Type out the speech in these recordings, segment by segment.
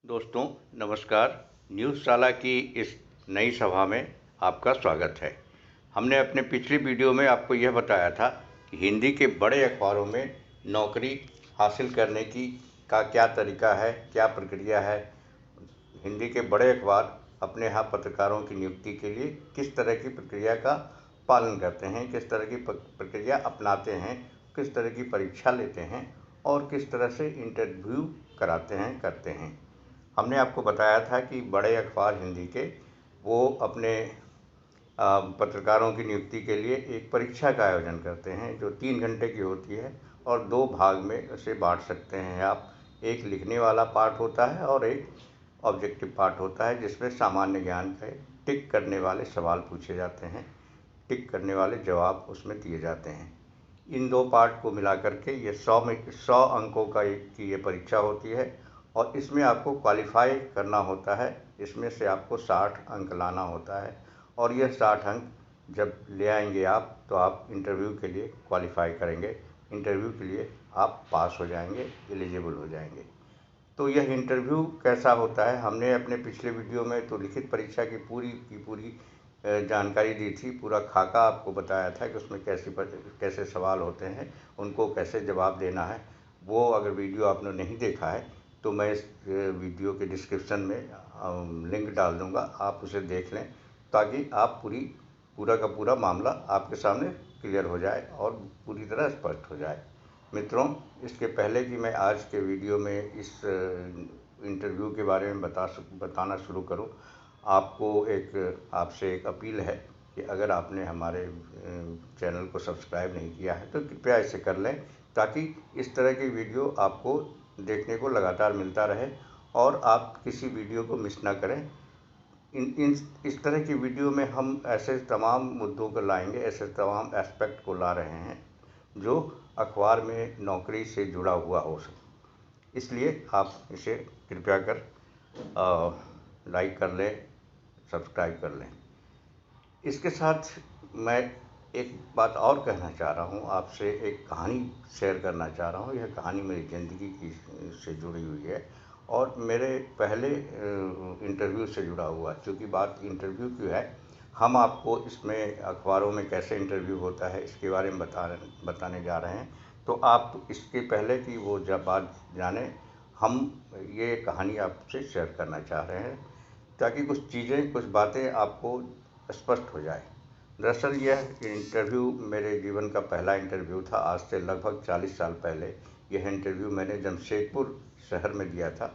दोस्तों नमस्कार। न्यूज़शाला की इस नई सभा में आपका स्वागत है। हमने अपने पिछली वीडियो में आपको यह बताया था कि हिंदी के बड़े अखबारों में नौकरी हासिल करने की का क्या तरीका है, क्या प्रक्रिया है। हिंदी के बड़े अखबार अपने यहाँ पत्रकारों की नियुक्ति के लिए किस तरह की प्रक्रिया का पालन करते हैं, किस तरह की प्रक्रिया अपनाते हैं, किस तरह की परीक्षा लेते हैं और किस तरह से इंटरव्यू करते हैं। हमने आपको बताया था कि बड़े अखबार हिंदी के वो अपने पत्रकारों की नियुक्ति के लिए एक परीक्षा का आयोजन करते हैं जो 3 घंटे की होती है और 2 भाग में उसे बांट सकते हैं आप। एक लिखने वाला पार्ट होता है और एक ऑब्जेक्टिव पार्ट होता है जिसमें सामान्य ज्ञान के टिक करने वाले सवाल पूछे जाते हैं, टिक करने वाले जवाब उसमें दिए जाते हैं। इन 2 पार्ट को मिला करके ये 100 अंकों की ये परीक्षा होती है और इसमें आपको क्वालिफाई करना होता है। इसमें से आपको 60 अंक लाना होता है और यह 60 अंक जब ले आएंगे आप तो आप इंटरव्यू के लिए क्वालिफाई करेंगे, इंटरव्यू के लिए आप पास हो जाएंगे, एलिजिबल हो जाएंगे। तो यह इंटरव्यू कैसा होता है, हमने अपने पिछले वीडियो में तो लिखित परीक्षा की पूरी जानकारी दी थी, पूरा खाका आपको बताया था कि उसमें कैसे सवाल होते हैं, उनको कैसे जवाब देना है। वो अगर वीडियो आपने नहीं देखा है तो मैं इस वीडियो के डिस्क्रिप्शन में लिंक डाल दूंगा, आप उसे देख लें ताकि आप पूरा का पूरा मामला आपके सामने क्लियर हो जाए और पूरी तरह स्पष्ट हो जाए। मित्रों, इसके पहले कि मैं आज के वीडियो में इस इंटरव्यू के बारे में बताना शुरू करूं, आपसे एक अपील है कि अगर आपने हमारे चैनल को सब्सक्राइब नहीं किया है तो कृपया इसे कर लें ताकि इस तरह की वीडियो आपको देखने को लगातार मिलता रहे और आप किसी वीडियो को मिस ना करें। इस तरह की वीडियो में हम ऐसे तमाम मुद्दों को लाएंगे, ऐसे तमाम एस्पेक्ट को ला रहे हैं जो अखबार में नौकरी से जुड़ा हुआ हो सके। इसलिए आप इसे कृपया कर लाइक कर लें, सब्सक्राइब कर लें। इसके साथ मैं एक बात और कहना चाह रहा हूँ, आपसे एक कहानी शेयर करना चाह रहा हूँ। यह कहानी मेरी ज़िंदगी की से जुड़ी हुई है और मेरे पहले इंटरव्यू से जुड़ा हुआ। क्योंकि बात इंटरव्यू की है, हम आपको इसमें अखबारों में कैसे इंटरव्यू होता है इसके बारे में बताने जा रहे हैं। तो आप इसके पहले कि वो जब बात जाने, हम ये कहानी आपसे शेयर करना चाह रहे हैं ताकि कुछ बातें आपको स्पष्ट हो जाए। दरअसल यह इंटरव्यू मेरे जीवन का पहला इंटरव्यू था। आज से लगभग 40 साल पहले यह इंटरव्यू मैंने जमशेदपुर शहर में दिया था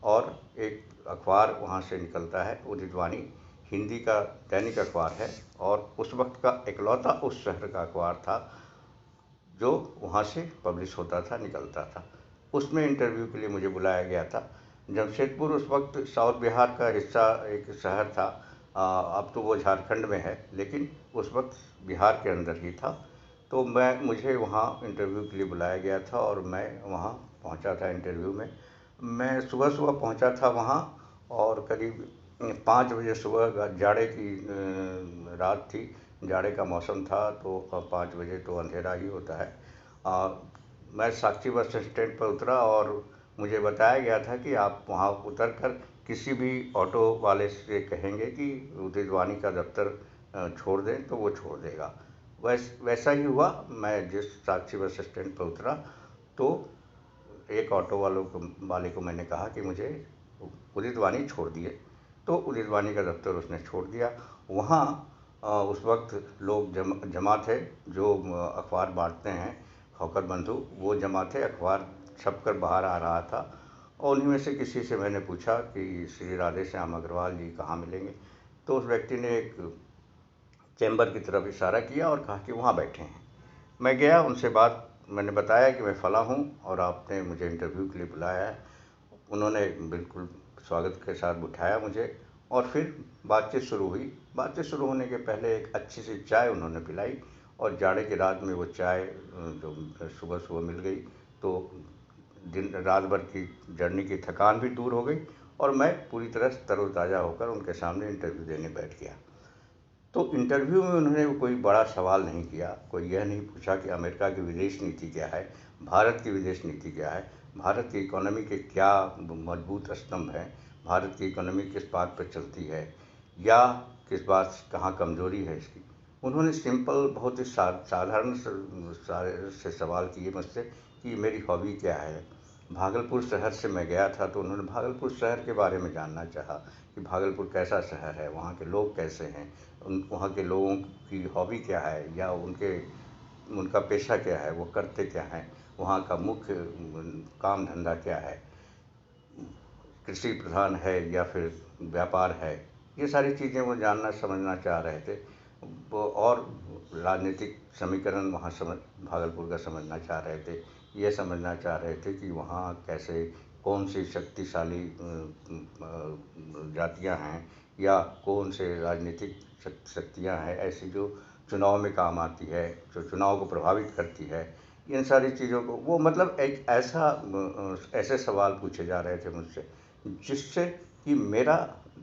और एक अखबार वहाँ से निकलता है, उदित वाणी, हिंदी का दैनिक अखबार है और उस वक्त का इकलौता उस शहर का अखबार था जो वहाँ से पब्लिश होता था, निकलता था। उसमें इंटरव्यू के लिए मुझे बुलाया गया था। जमशेदपुर उस वक्त साउथ बिहार का हिस्सा एक शहर था। अब तो वो झारखंड में है लेकिन उस वक्त बिहार के अंदर ही था। तो मुझे वहाँ इंटरव्यू के लिए बुलाया गया था और मैं वहाँ पहुँचा था इंटरव्यू में। मैं सुबह सुबह पहुँचा था वहाँ और करीब 5 बजे सुबह, जाड़े की रात थी, जाड़े का मौसम था तो 5 बजे तो अंधेरा ही होता है। मैं साक्षी बस स्टैंड पर उतरा और मुझे बताया गया था कि आप वहाँ उतर कर किसी भी ऑटो वाले से कहेंगे कि उदित वाणी का दफ्तर छोड़ दें तो वो छोड़ देगा। वैसा ही हुआ। मैं जिस साक्षी बस स्टैंड पर उतरा तो एक ऑटो वाले को मैंने कहा कि मुझे उदित वाणी छोड़ दिए, तो उदित वाणी का दफ्तर उसने छोड़ दिया। वहाँ उस वक्त लोग जमा थे जो अखबार बांटते हैं, हॉकर बंधु, वो जमा थे। अखबार छपकर बाहर आ रहा था और उन्हीं में से किसी से मैंने पूछा कि श्री राधे श्याम अग्रवाल जी कहाँ मिलेंगे। तो उस व्यक्ति ने एक चैम्बर की तरफ इशारा किया और कहा कि वहाँ बैठे हैं। मैं गया, उनसे मैंने बताया कि मैं फला हूँ और आपने मुझे इंटरव्यू के लिए बुलाया है। उन्होंने बिल्कुल स्वागत के साथ बिठाया मुझे और फिर बातचीत शुरू हुई। बातचीत शुरू होने के पहले एक अच्छी सी चाय उन्होंने पिलाई और जाड़े की रात में वो चाय जो सुबह सुबह मिल गई तो रात भर की जर्नी की थकान भी दूर हो गई और मैं पूरी तरह तरोताज़ा होकर उनके सामने इंटरव्यू देने बैठ गया। तो इंटरव्यू में उन्होंने कोई बड़ा सवाल नहीं किया, कोई यह नहीं पूछा कि अमेरिका की विदेश नीति क्या है, भारत की विदेश नीति क्या है। भारत की इकोनॉमी के क्या मजबूत स्तंभ हैं, भारत की इकोनॉमी किस बात पर चलती है या किस बात कहाँ कमजोरी है इसकी। उन्होंने सिंपल बहुत ही साधारण से सवाल किए मुझसे कि मेरी हॉबी क्या है। भागलपुर शहर से मैं गया था तो उन्होंने भागलपुर शहर के बारे में जानना चाहा कि भागलपुर कैसा शहर है, वहाँ के लोग कैसे हैं, वहाँ के लोगों की हॉबी क्या है या उनका पेशा क्या है, वो करते क्या हैं, वहाँ का मुख्य काम धंधा क्या है, कृषि प्रधान है या फिर व्यापार है। ये सारी चीज़ें वो जानना समझना चाह रहे थे वो, और राजनीतिक समीकरण वहाँ भागलपुर का समझना चाह रहे थे। ये समझना चाह रहे थे कि वहाँ कैसे कौन सी शक्तिशाली जातियाँ हैं या कौन से राजनीतिक शक्तियाँ हैं ऐसी जो चुनाव में काम आती है, जो चुनाव को प्रभावित करती है। इन सारी चीज़ों को वो मतलब एक ऐसे सवाल पूछे जा रहे थे मुझसे जिससे कि मेरा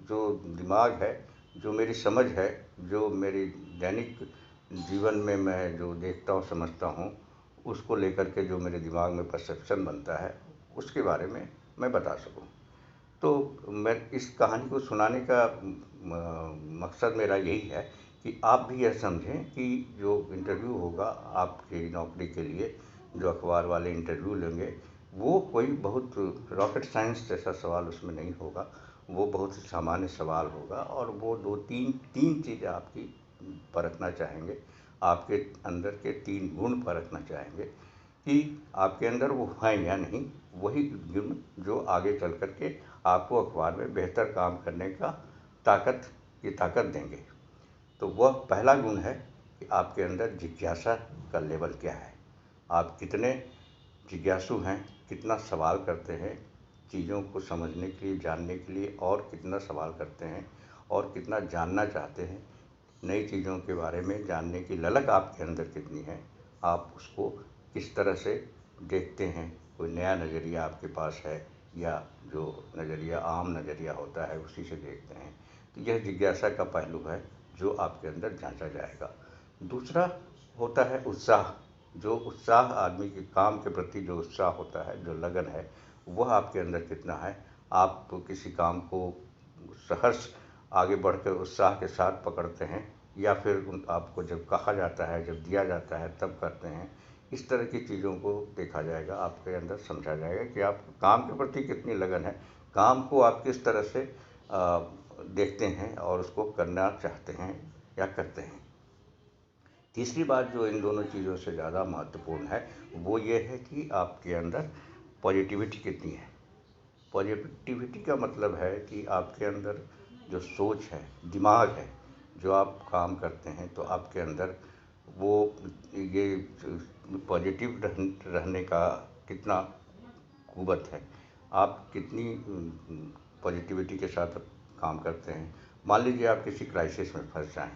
जो दिमाग है, जो मेरी समझ है, जो मेरी दैनिक जीवन में मैं जो देखता हूँ समझता हूँ, उसको लेकर के जो मेरे दिमाग में परसेप्शन बनता है उसके बारे में मैं बता सकूँ। तो मैं इस कहानी को सुनाने का मकसद मेरा यही है कि आप भी यह समझें कि जो इंटरव्यू होगा आपकी नौकरी के लिए, जो अखबार वाले इंटरव्यू लेंगे, वो कोई बहुत रॉकेट साइंस जैसा सवाल उसमें नहीं होगा। वो बहुत ही सामान्य सवाल होगा और वो दो तीन चीज़ें आपकी परखना चाहेंगे, आपके अंदर के 3 गुण परखना चाहेंगे कि आपके अंदर वो हैं या नहीं। वही गुण जो आगे चल कर के आपको अखबार में बेहतर काम करने का ताकत देंगे। तो वह पहला गुण है कि आपके अंदर जिज्ञासा का लेवल क्या है, आप कितने जिज्ञासु हैं, कितना सवाल करते हैं चीज़ों को समझने के लिए, जानने के लिए, और कितना सवाल करते हैं और कितना जानना चाहते हैं। नई चीज़ों के बारे में जानने की ललक आपके अंदर कितनी है, आप उसको किस तरह से देखते हैं, कोई नया नज़रिया आपके पास है या जो नज़रिया आम नज़रिया होता है उसी से देखते हैं। तो यह जिज्ञासा का पहलू है जो आपके अंदर जांचा जाएगा। दूसरा होता है उत्साह। जो उत्साह आदमी के काम के प्रति जो उत्साह होता है, जो लगन है, वह आपके अंदर कितना है। आप किसी काम को सहर्ष आगे बढ़कर उत्साह के साथ पकड़ते हैं या फिर आपको जब कहा जाता है, जब दिया जाता है तब करते हैं। इस तरह की चीज़ों को देखा जाएगा, आपके अंदर समझा जाएगा कि आप काम के प्रति कितनी लगन है, काम को आप किस तरह से देखते हैं और उसको करना चाहते हैं या करते हैं। तीसरी बात जो इन दोनों चीज़ों से ज़्यादा महत्वपूर्ण है वो ये है कि आपके अंदर पॉजिटिविटी कितनी है। पॉजिटिविटी का मतलब है कि आपके अंदर जो सोच है, दिमाग है, जो आप काम करते हैं तो आपके अंदर वो ये पॉजिटिव रहने का कितना कुवत है, आप कितनी पॉजिटिविटी के साथ काम करते हैं। मान लीजिए आप किसी क्राइसिस में फंस जाएं,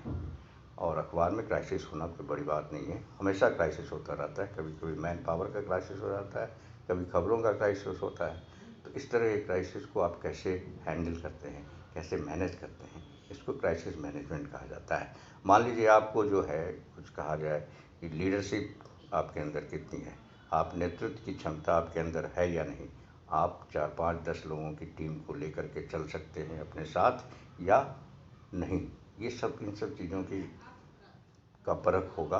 और अखबार में क्राइसिस होना कोई बड़ी बात नहीं है, हमेशा क्राइसिस होता रहता है। कभी कभी मैन पावर का क्राइसिस हो जाता है, कभी खबरों का क्राइसिस होता है। तो इस तरह के क्राइसिस को आप कैसे हैंडल करते हैं, कैसे मैनेज करते हैं, इसको क्राइसिस मैनेजमेंट कहा जाता है। मान लीजिए आपको जो है कुछ कहा जाए कि लीडरशिप आपके अंदर कितनी है, आप नेतृत्व की क्षमता आपके अंदर है या नहीं, आप 4, 5, 10 लोगों की टीम को लेकर के चल सकते हैं अपने साथ या नहीं। ये सब इन सब चीज़ों की का परख होगा,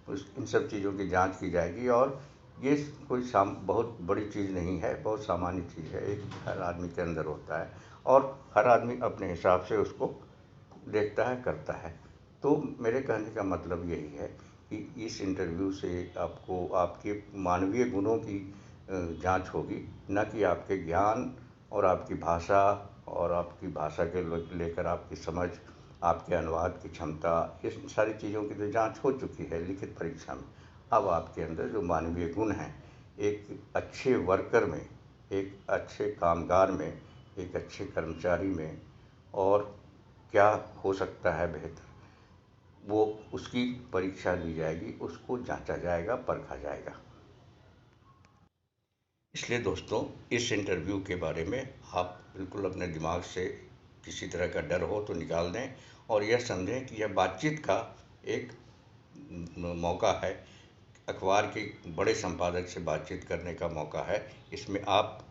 इन सब चीज़ों की जांच की जाएगी। और ये कोई बहुत बड़ी चीज़ नहीं है, बहुत सामान्य चीज़ है, एक हर आदमी के अंदर होता है और हर आदमी अपने हिसाब से उसको देखता है, करता है। तो मेरे कहने का मतलब यही है कि इस इंटरव्यू से आपको आपके मानवीय गुणों की जांच होगी, न कि आपके ज्ञान और आपकी भाषा और आपकी भाषा के लेकर आपकी समझ, आपके अनुवाद की क्षमता। इस सारी चीज़ों की तो जांच हो चुकी है लिखित परीक्षा में। अब आपके अंदर जो मानवीय गुण हैं, एक अच्छे वर्कर में, एक अच्छे कामगार में, एक अच्छे कर्मचारी में, और क्या हो सकता है बेहतर, वो उसकी परीक्षा ली जाएगी, उसको जांचा जाएगा, परखा जाएगा। इसलिए दोस्तों, इस इंटरव्यू के बारे में आप बिल्कुल अपने दिमाग से किसी तरह का डर हो तो निकाल दें और यह समझें कि यह बातचीत का एक मौका है अखबार के बड़े संपादक से बातचीत करने का मौका है। इसमें आप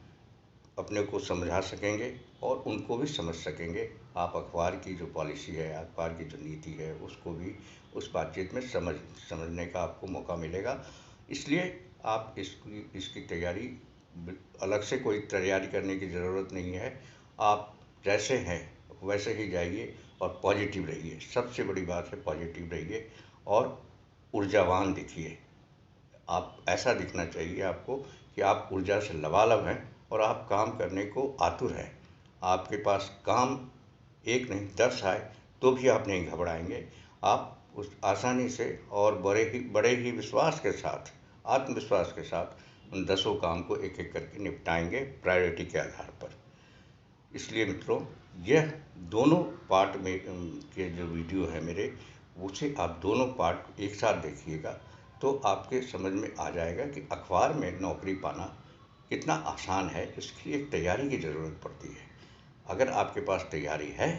अपने को समझा सकेंगे और उनको भी समझ सकेंगे। आप अखबार की जो पॉलिसी है, अखबार की जो नीति है, उसको भी उस बातचीत में समझने का आपको मौका मिलेगा। इसलिए आप इसकी तैयारी अलग से कोई तैयारी करने की ज़रूरत नहीं है। आप जैसे हैं वैसे ही जाइए और पॉजिटिव रहिए। सबसे बड़ी बात है पॉजिटिव रहिए और ऊर्जावान दिखिए। आप ऐसा दिखना चाहिए आपको कि आप ऊर्जा से लबालब हैं और आप काम करने को आतुर हैं। आपके पास काम एक नहीं 10 आए तो भी आप नहीं घबराएंगे। आप उस आसानी से और बड़े ही विश्वास के साथ, आत्मविश्वास के साथ उन 10 काम को एक एक करके निपटाएंगे प्रायोरिटी के आधार पर। इसलिए मित्रों, यह दोनों पार्ट में के जो वीडियो है मेरे, उसे आप दोनों पार्ट एक साथ देखिएगा तो आपके समझ में आ जाएगा कि अखबार में नौकरी पाना कितना आसान है। इसके लिए तैयारी की ज़रूरत पड़ती है। अगर आपके पास तैयारी है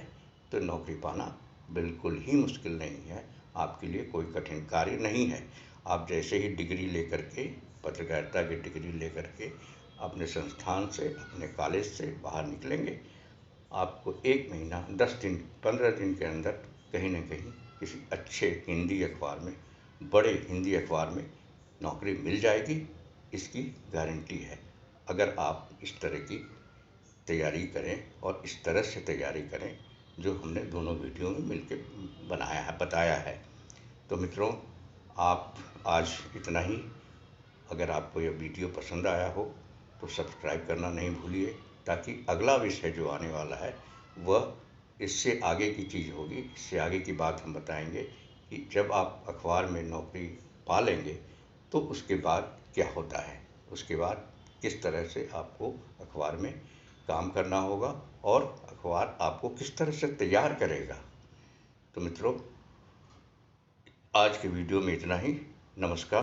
तो नौकरी पाना बिल्कुल ही मुश्किल नहीं है। आपके लिए कोई कठिन कार्य नहीं है। आप जैसे ही डिग्री लेकर के, पत्रकारिता की डिग्री लेकर के अपने संस्थान से, अपने कॉलेज से बाहर निकलेंगे, आपको 1 महीना, 10 दिन, 15 दिन के अंदर कहीं न कहीं किसी अच्छे हिंदी अखबार में, बड़े हिंदी अखबार में नौकरी मिल जाएगी। इसकी गारंटी है। अगर आप इस तरह की तैयारी करें और इस तरह से तैयारी करें जो हमने दोनों वीडियो में मिलके बनाया है, बताया है। तो मित्रों, आप आज इतना ही। अगर आपको यह वीडियो पसंद आया हो तो सब्सक्राइब करना नहीं भूलिए, ताकि अगला विषय जो आने वाला है वह इससे आगे की चीज़ होगी। इससे आगे की बात हम बताएंगे कि जब आप अखबार में नौकरी पा लेंगे तो उसके बाद क्या होता है, उसके बाद किस तरह से आपको अखबार में काम करना होगा और अखबार आपको किस तरह से तैयार करेगा। तो मित्रों, आज के वीडियो में इतना ही। नमस्कार।